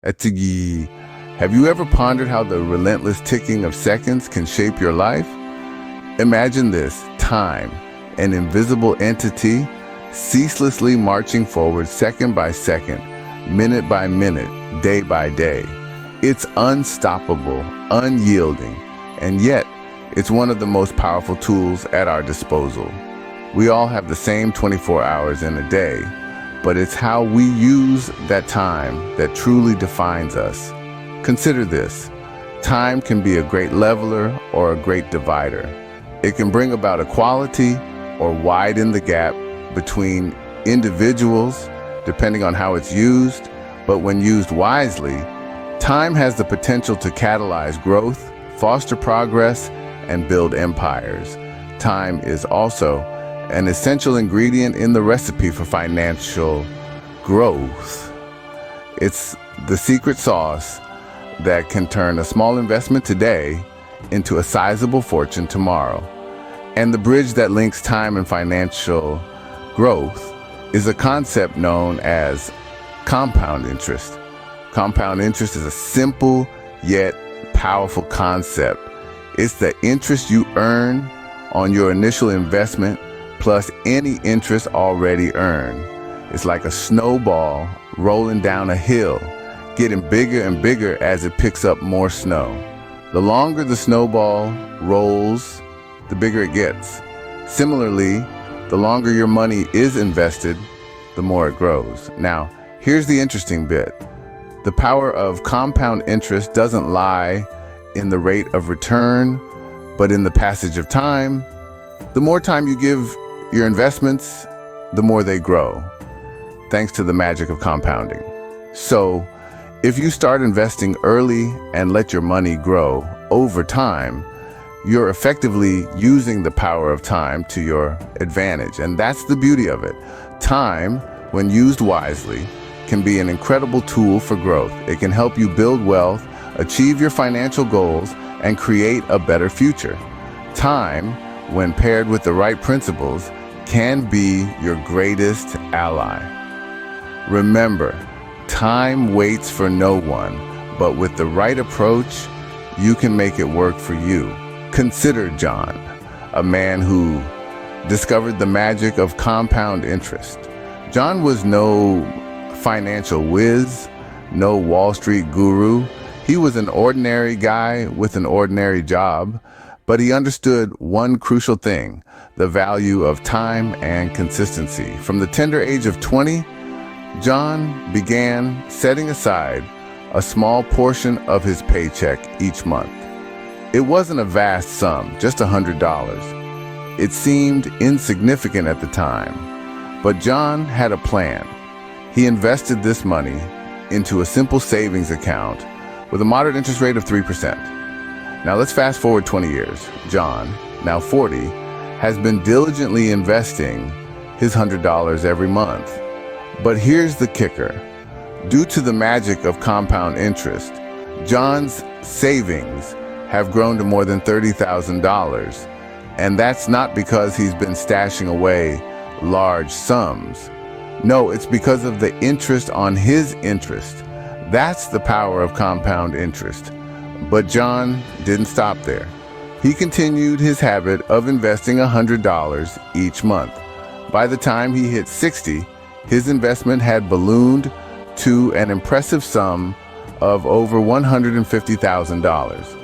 Etigi. Have you ever pondered how the relentless ticking of seconds can shape your life? Imagine this: time, an invisible entity, ceaselessly marching forward second by second, minute by minute, day by day. It's unstoppable, unyielding, and yet it's one of the most powerful tools at our disposal. We all have the same 24 hours in a day, but it's how we use that time that truly defines us. Consider this: time can be a great leveler or a great divider. It can bring about equality or widen the gap between individuals, depending on how it's used. But when used wisely, time has the potential to catalyze growth, foster progress, and build empires. Time is also an essential ingredient in the recipe for financial growth. It's the secret sauce that can turn a small investment today into a sizable fortune tomorrow. And the bridge that links time and financial growth is a concept known as compound interest. Compound interest is a simple yet powerful concept. It's the interest you earn on your initial investment plus any interest already earned. It's like a snowball rolling down a hill, getting bigger and bigger as it picks up more snow. The longer the snowball rolls, the bigger it gets. Similarly, the longer your money is invested, the more it grows. Now, here's the interesting bit. The power of compound interest doesn't lie in the rate of return, but in the passage of time. The more time you give your investments, the more they grow, thanks to the magic of compounding. So, if you start investing early and let your money grow over time, you're effectively using the power of time to your advantage. And that's the beauty of it. Time, when used wisely, can be an incredible tool for growth. It can help you build wealth, achieve your financial goals, and create a better future. Time, when paired with the right principles, can be your greatest ally. Remember, time waits for no one, but with the right approach, you can make it work for you. Consider John, a man who discovered the magic of compound interest. John was no financial whiz, no Wall Street guru. He was an ordinary guy with an ordinary job, but he understood one crucial thing: the value of time and consistency. From the tender age of 20, John began setting aside a small portion of his paycheck each month. It wasn't a vast sum, just $100. It seemed insignificant at the time, but John had a plan. He invested this money into a simple savings account with a moderate interest rate of 3%. Now let's fast forward 20 years. John, now 40, has been diligently investing his $100 every month. But here's the kicker. Due to the magic of compound interest, John's savings have grown to more than $30,000. And that's not because he's been stashing away large sums. No, it's because of the interest on his interest. That's the power of compound interest. But John didn't stop there. He continued his habit of investing $100 each month. By the time he hit 60, his investment had ballooned to an impressive sum of over $150,000.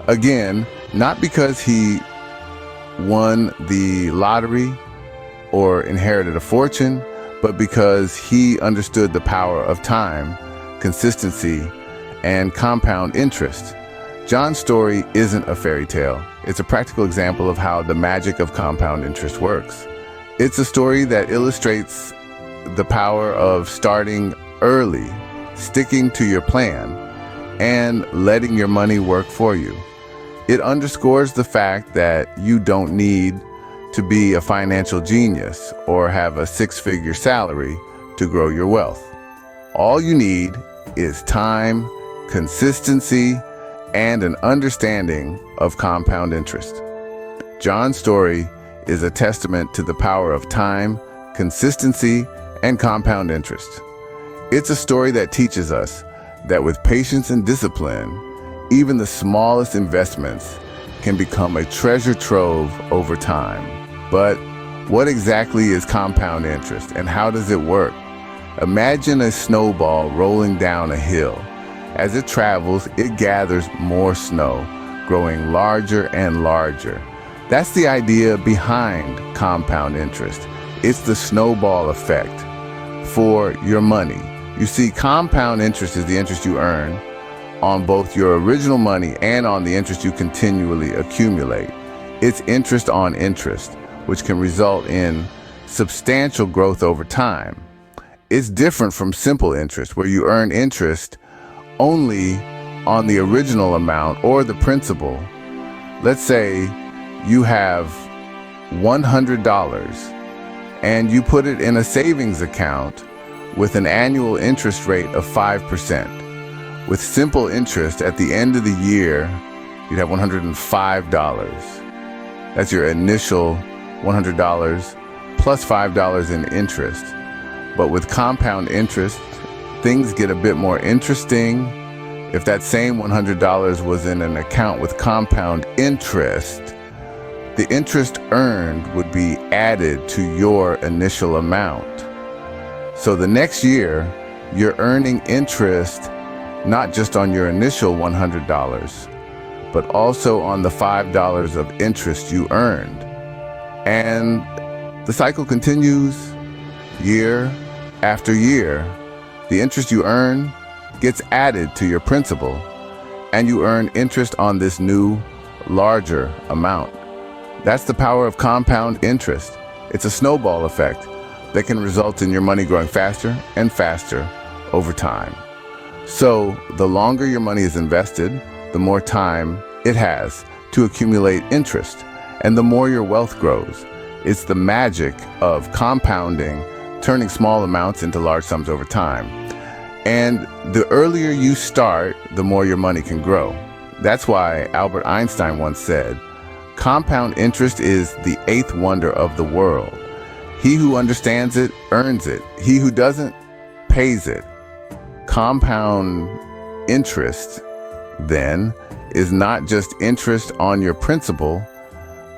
Again, not because he won the lottery or inherited a fortune, but because he understood the power of time, consistency, and compound interest. John's story isn't a fairy tale. It's a practical example of how the magic of compound interest works. It's a story that illustrates the power of starting early, sticking to your plan, and letting your money work for you. It underscores the fact that you don't need to be a financial genius or have a six-figure salary to grow your wealth. All you need is time, consistency, and an understanding of compound interest. John's story is a testament to the power of time, consistency, and compound interest. It's a story that teaches us that with patience and discipline, even the smallest investments can become a treasure trove over time. But what exactly is compound interest and how does it work? Imagine a snowball rolling down a hill. As it travels, it gathers more snow, growing larger and larger. That's the idea behind compound interest. It's the snowball effect for your money. You see, compound interest is the interest you earn on both your original money and on the interest you continually accumulate. It's interest on interest, which can result in substantial growth over time. It's different from simple interest, where you earn interest only on the original amount or the principal. Let's say you have $100 and you put it in a savings account with an annual interest rate of 5%. With simple interest, at the end of the year, you'd have $105. That's your initial $100 plus $5 in interest. But with compound interest, things get a bit more interesting. If that same $100 was in an account with compound interest, the interest earned would be added to your initial amount. So the next year, you're earning interest not just on your initial $100, but also on the $5 of interest you earned. And the cycle continues year after year. The interest you earn gets added to your principal, and you earn interest on this new, larger amount. That's the power of compound interest. It's a snowball effect that can result in your money growing faster and faster over time. So the longer your money is invested, the more time it has to accumulate interest, and the more your wealth grows. It's the magic of compounding, turning small amounts into large sums over time. And the earlier you start, the more your money can grow. That's why Albert Einstein once said, "Compound interest is the eighth wonder of the world. He who understands it earns it. He who doesn't pays it." Compound interest, then, is not just interest on your principal,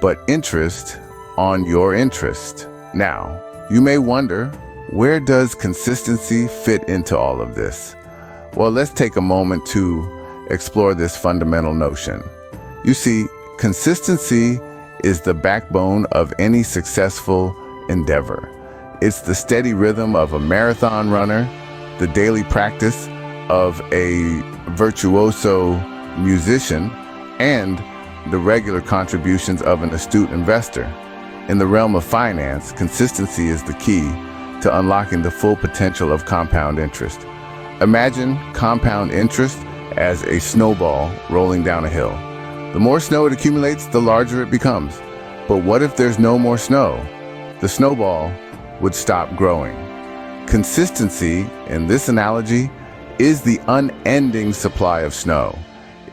but interest on your interest. Now, you may wonder, where does consistency fit into all of this? Well, let's take a moment to explore this fundamental notion. You see, consistency is the backbone of any successful endeavor. It's the steady rhythm of a marathon runner, the daily practice of a virtuoso musician, and the regular contributions of an astute investor. In the realm of finance, consistency is the key to unlocking the full potential of compound interest. Imagine compound interest as a snowball rolling down a hill. The more snow it accumulates, the larger it becomes. But what if there's no more snow? The snowball would stop growing. Consistency, in this analogy, is the unending supply of snow.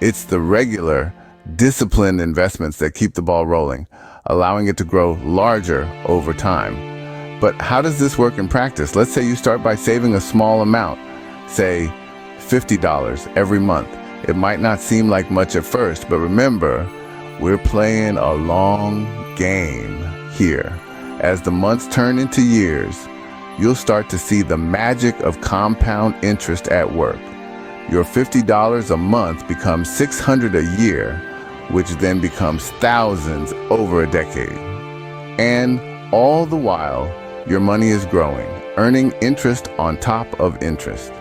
It's the regular, disciplined investments that keep the ball rolling, allowing it to grow larger over time. But how does this work in practice? Let's say you start by saving a small amount, say $50 every month. It might not seem like much at first, but remember, we're playing a long game here. As the months turn into years, you'll start to see the magic of compound interest at work. Your $50 a month becomes $600 a year, which then becomes thousands over a decade. And all the while, your money is growing, earning interest on top of interest.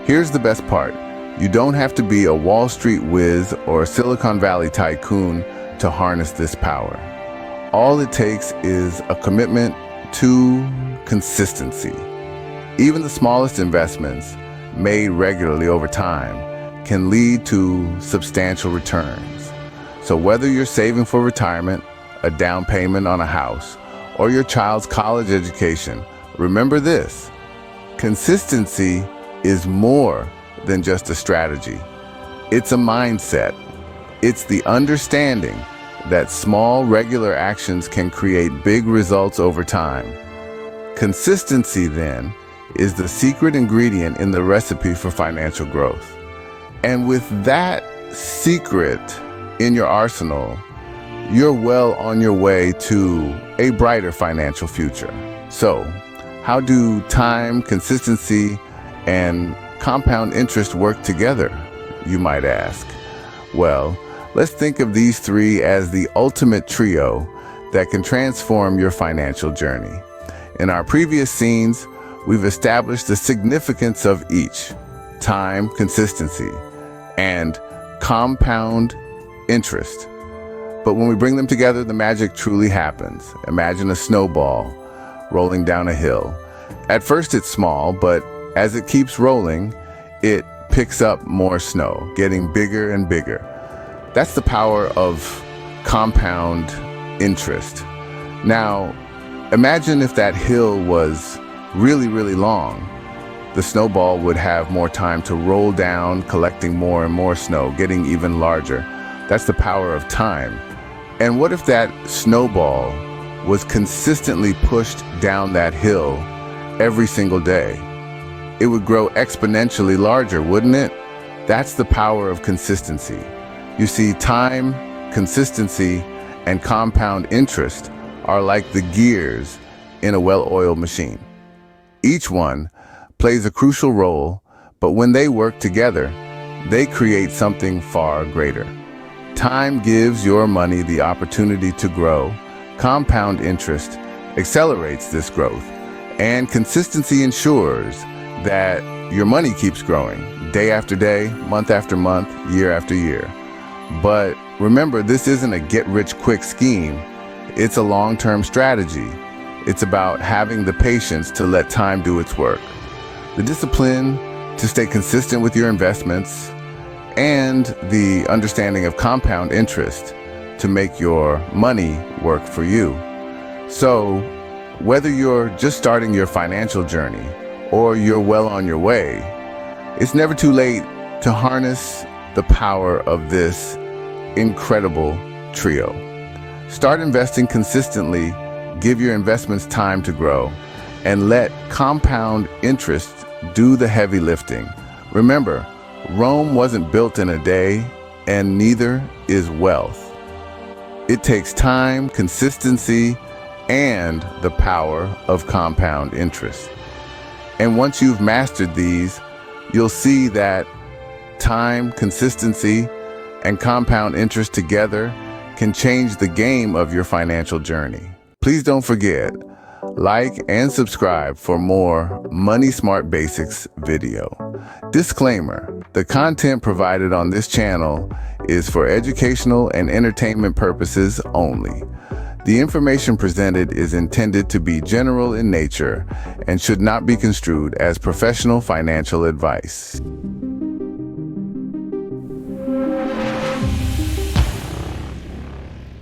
Here's the best part. You don't have to be a Wall Street whiz or a Silicon Valley tycoon to harness this power. All it takes is a commitment to consistency. Even the smallest investments, made regularly over time, can lead to substantial returns. So whether you're saving for retirement, a down payment on a house, or your child's college education, remember this: consistency is more than just a strategy. It's a mindset. It's the understanding that small, regular actions can create big results over time. Consistency, then, is the secret ingredient in the recipe for financial growth. And with that secret in your arsenal, you're well on your way to a brighter financial future. So, how do time, consistency, and compound interest work together, you might ask? Well, let's think of these three as the ultimate trio that can transform your financial journey. In our previous scenes, we've established the significance of each: time, consistency, and compound interest. But when we bring them together, the magic truly happens. Imagine a snowball rolling down a hill. At first it's small, but as it keeps rolling, it picks up more snow, getting bigger and bigger. That's the power of compound interest. Now, imagine if that hill was really, really long. The snowball would have more time to roll down, collecting more and more snow, getting even larger. That's the power of time. And what if that snowball was consistently pushed down that hill every single day? It would grow exponentially larger, wouldn't it? That's the power of consistency. You see, time, consistency, and compound interest are like the gears in a well-oiled machine. Each one plays a crucial role, but when they work together, they create something far greater. Time gives your money the opportunity to grow. Compound interest accelerates this growth, and consistency ensures that your money keeps growing day after day, month after month, year after year. But remember, this isn't a get-rich-quick scheme. It's a long-term strategy. It's about having the patience to let time do its work, the discipline to stay consistent with your investments, and the understanding of compound interest to make your money work for you. So, whether you're just starting your financial journey or you're well on your way, it's never too late to harness the power of this incredible trio. Start investing consistently, give your investments time to grow, and let compound interest do the heavy lifting. Remember, Rome wasn't built in a day, and neither is wealth. It takes time, consistency, and the power of compound interest. And once you've mastered these, you'll see that time, consistency, and compound interest together can change the game of your financial journey. Please don't forget, like and subscribe for more Money Smart Basics video. Disclaimer: the content provided on this channel is for educational and entertainment purposes only. The information presented is intended to be general in nature and should not be construed as professional financial advice.